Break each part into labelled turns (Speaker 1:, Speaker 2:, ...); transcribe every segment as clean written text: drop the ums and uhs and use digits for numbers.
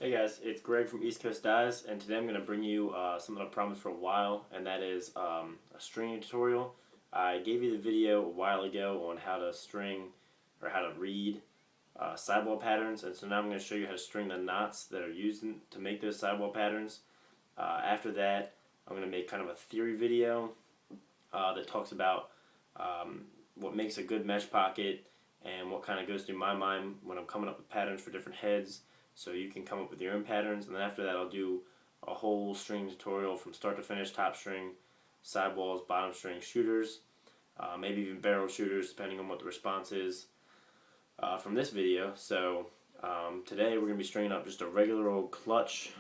Speaker 1: Hey guys, it's Greg from East Coast Dyes, and today I'm going to bring you something I promised for a while, and that is a stringing tutorial. I gave you the video a while ago on how to string or how to read sidewall patterns, and so now I'm going to show you how to string the knots that are used to make those sidewall patterns. After that, I'm going to make kind of a theory video that talks about what makes a good mesh pocket and what kind of goes through my mind when I'm coming up with patterns for different heads, so you can come up with your own patterns. And then after that, I'll do a whole string tutorial from start to finish: top string, sidewalls, bottom string, shooters, maybe even barrel shooters depending on what the response is from this video. So today we're going to be stringing up just a regular old clutch,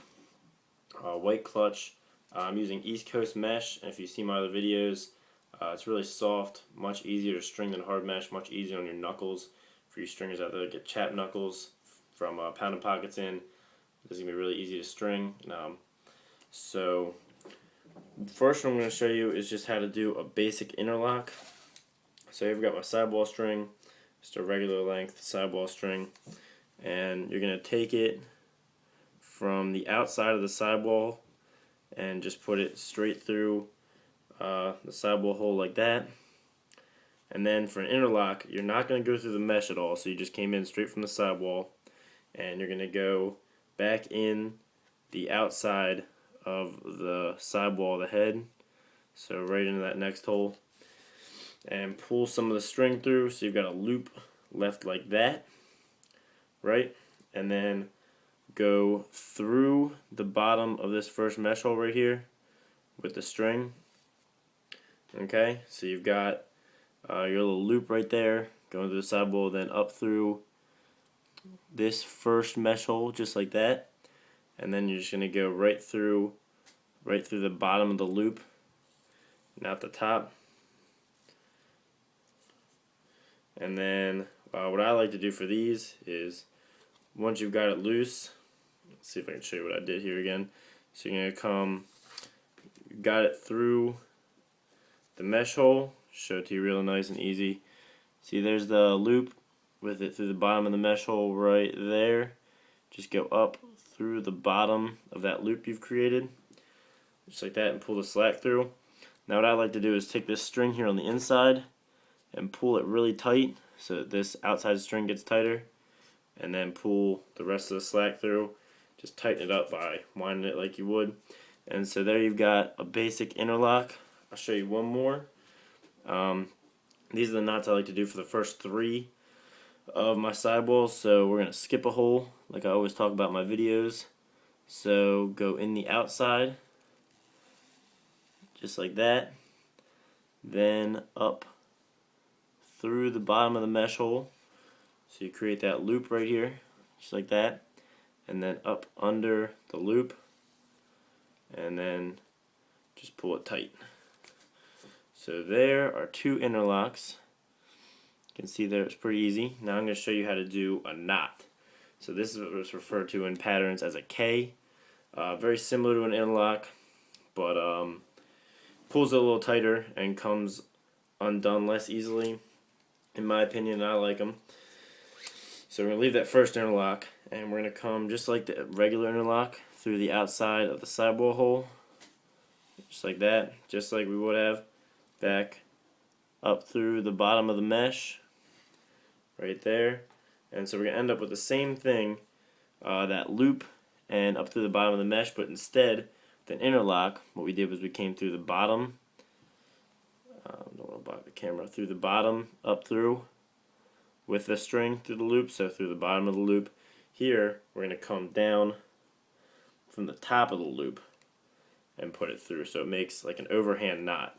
Speaker 1: white clutch. I'm using East Coast mesh, and if you see my other videos, it's really soft, much easier to string than hard mesh, much easier on your knuckles. For you stringers out there that get chapped knuckles from pounding pockets in, this is going to be really easy to string. So first what I'm going to show you is just how to do a basic interlock. So I've got my sidewall string, just a regular length sidewall string, and you're going to take it from the outside of the sidewall and just put it straight through the sidewall hole like that. And then for an interlock, you're not going to go through the mesh at all, so you just came in straight from the sidewall, and you're going to go back in the outside of the sidewall, the head, so right into that next hole, and pull some of the string through, so you've got a loop left like that, right? And then go through the bottom of this first mesh hole right here with the string. Okay, so you've got your little loop right there going through the sidewall, then up through this first mesh hole just like that, and then you're just going to go right through the bottom of the loop and out the top. And then what I like to do for these is, once you've got it loose, let's see if I can show you what I did here again. So you're going to come, you got it through the mesh hole, show it to you real nice and easy. See, there's the loop with it through the bottom of the mesh hole right there. Just go up through the bottom of that loop you've created, just like that, and pull the slack through. Now what I like to do is take this string here on the inside and pull it really tight so that this outside string gets tighter, and then pull the rest of the slack through. Just tighten it up by winding it like you would. And so there you've got a basic interlock. I'll show you one more. These are the knots I like to do for the first 3 of my sidewalls. So we're going to skip a hole like I always talk about in my videos. So go in the outside just like that, then up through the bottom of the mesh hole, so you create that loop right here just like that, and then up under the loop, and then just pull it tight. So there are 2 interlocks. You can see there it's pretty easy. Now I'm going to show you how to do a knot. So this is what's referred to in patterns as a K. Very similar to an interlock, but pulls it a little tighter and comes undone less easily, in my opinion. I like them. So we're going to leave that first interlock, and we're going to come just like the regular interlock through the outside of the sidewall hole, just like that, just like we would have, back up through the bottom of the mesh right there. And so we're going to end up with the same thing, that loop, and up through the bottom of the mesh, but instead with an interlock, what we did was we came through the bottom, don't want to block the camera, through the bottom, up through with the string through the loop, so through the bottom of the loop. Here we're going to come down from the top of the loop and put it through, so it makes like an overhand knot.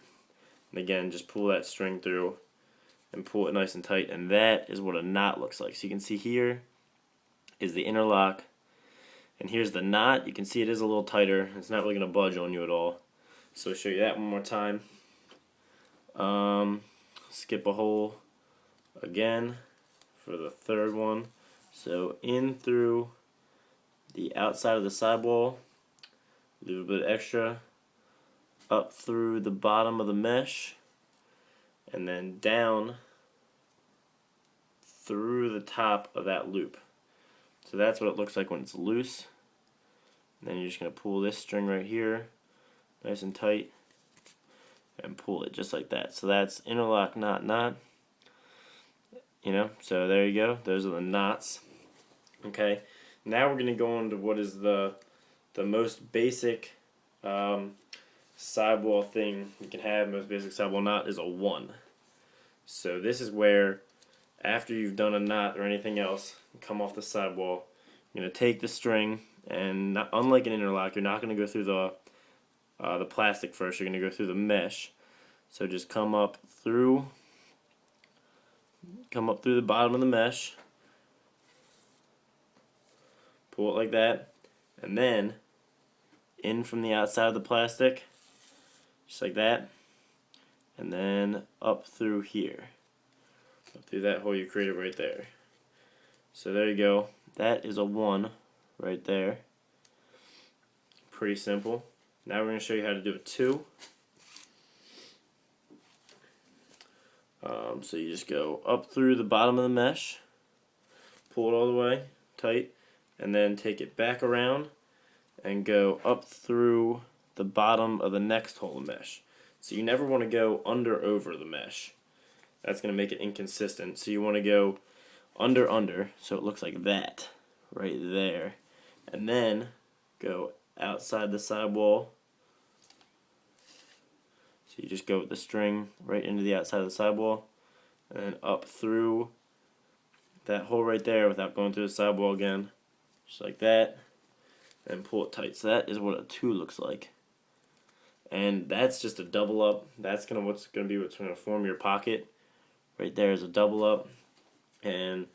Speaker 1: And again, just pull that string through and pull it nice and tight, and that is what a knot looks like. So you can see here is the interlock, and here's the knot. You can see it is a little tighter. It's not really going to budge on you at all. So I'll show you that one more time. Skip a hole again for the third one. So in through the outside of the sidewall, leave a bit extra, up through the bottom of the mesh, and then down through the top of that loop. So that's what it looks like when it's loose. And then you're just going to pull this string right here, nice and tight, and pull it just like that. So that's interlock, knot, knot. You know, so there you go. Those are the knots. Okay, now we're going to go on to what is the most basic sidewall thing you can have. Most basic sidewall knot is a 1. So this is where, after you've done a knot or anything else, come off the sidewall, you're going to take the string, and not, unlike an interlock, you're not going to go through the plastic first. You're going to go through the mesh. So just come up through the bottom of the mesh, pull it like that, and then in from the outside of the plastic, just like that, and then up through here, up through that hole you created right there. So there you go. That is a 1 right there. Pretty simple. Now we're going to show you how to do a 2. So you just go up through the bottom of the mesh, pull it all the way tight, and then take it back around and go up through the bottom of the next hole of mesh. So you never want to go under over the mesh. That's going to make it inconsistent. So you want to go under, so it looks like that right there, and then go outside the sidewall. So you just go with the string right into the outside of the sidewall, and then up through that hole right there without going through the sidewall again, just like that, and pull it tight. So that is what a 2 looks like. And that's just a double up. That's what's gonna form your pocket. Right there is a double up, and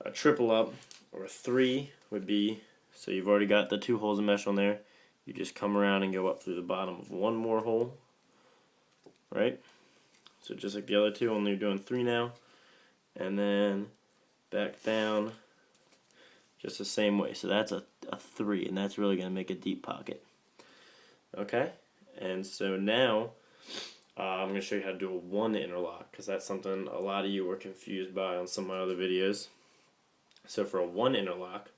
Speaker 1: a triple up or a 3 would be, so you've already got the 2 holes of mesh on there. You just come around and go up through the bottom of 1 more hole. Right? So just like the other 2, only you're doing 3 now. And then back down just the same way. So that's a 3, and that's really going to make a deep pocket. Okay? And so now I'm going to show you how to do a 1 interlock, because that's something a lot of you were confused by on some of my other videos. So for a 1 interlock,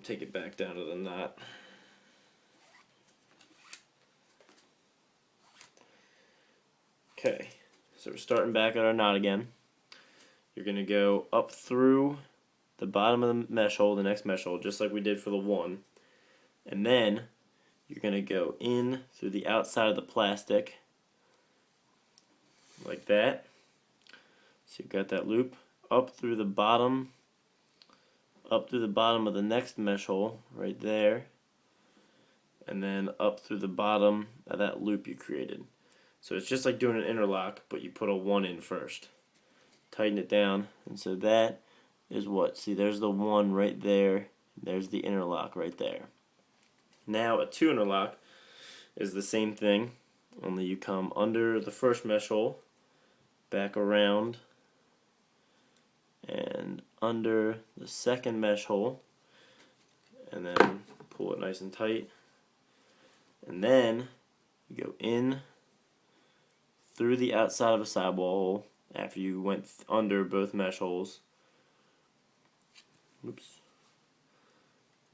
Speaker 1: take it back down to the knot. Okay, so we're starting back at our knot again. You're going to go up through the bottom of the mesh hole, the next mesh hole, just like we did for the 1. And then you're going to go in through the outside of the plastic, like that. So you've got that loop, up through the bottom of the next mesh hole, right there. And then up through the bottom of that loop you created. So it's just like doing an interlock, but you put a 1 in first. Tighten it down, and so that is what, see, there's the 1 right there, there's the interlock right there. Now a 2 interlock is the same thing, only you come under the first mesh hole, back around, and under the second mesh hole, and then pull it nice and tight, and then you go in through the outside of a sidewall hole after you went under both mesh holes. Oops.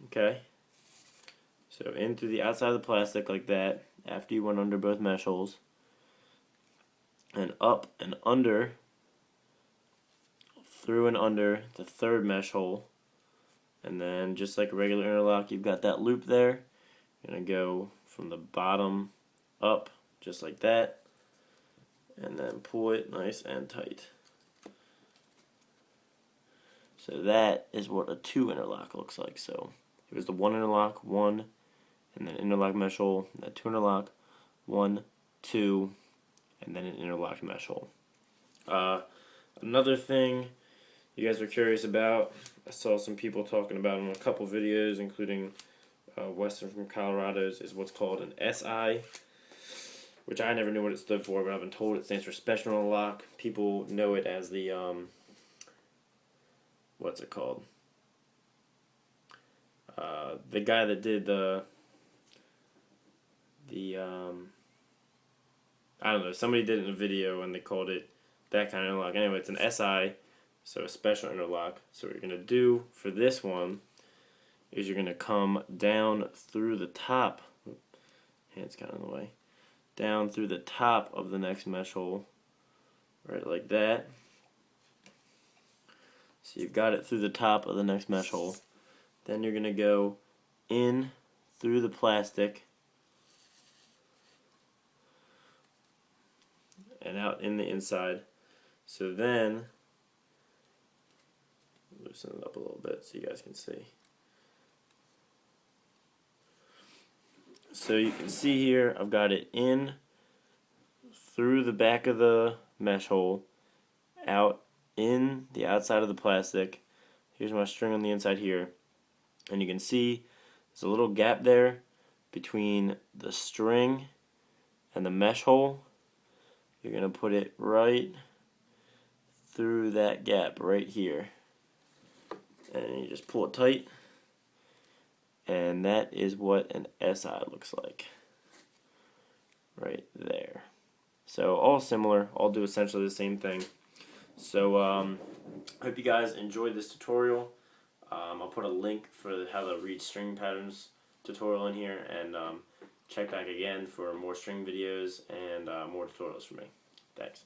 Speaker 1: Okay. So in through the outside of the plastic like that after you went under both mesh holes. And up and under, through and under the third mesh hole. And then just like a regular interlock, you've got that loop there. You're going to go from the bottom up just like that. And then pull it nice and tight. So that is what a 2 interlock looks like. So it was the 1 interlock, 1, and then interlock mesh hole, and then 2 interlock, 1, 2, and then an interlocked mesh hole. Another thing you guys are curious about, I saw some people talking about in a couple videos, including Western from Colorado's, is what's called an SI, which I never knew what it stood for, but I've been told it stands for Special Interlock. People know it as the, what's it called? The guy that did the I don't know, somebody did it in a video and they called it that kind of interlock. Anyway, it's an SI, so a special interlock. So what you're going to do for this one is you're going to come down through the top. Hand's kind of in the way. Down through the top of the next mesh hole, right like that. So you've got it through the top of the next mesh hole. Then you're going to go in through the plastic and out in the inside. So then, loosen it up a little bit so you guys can see. So you can see here, I've got it in through the back of the mesh hole, out in the outside of the plastic. Here's my string on the inside here. And you can see there's a little gap there between the string and the mesh hole. You're going to put it right through that gap right here. And you just pull it tight. And that is what an SI looks like. Right there. So all similar, all do essentially the same thing. So I hope you guys enjoyed this tutorial. I'll put a link for how to read string patterns tutorial in here, and check back again for more string videos and more tutorials from me. Thanks.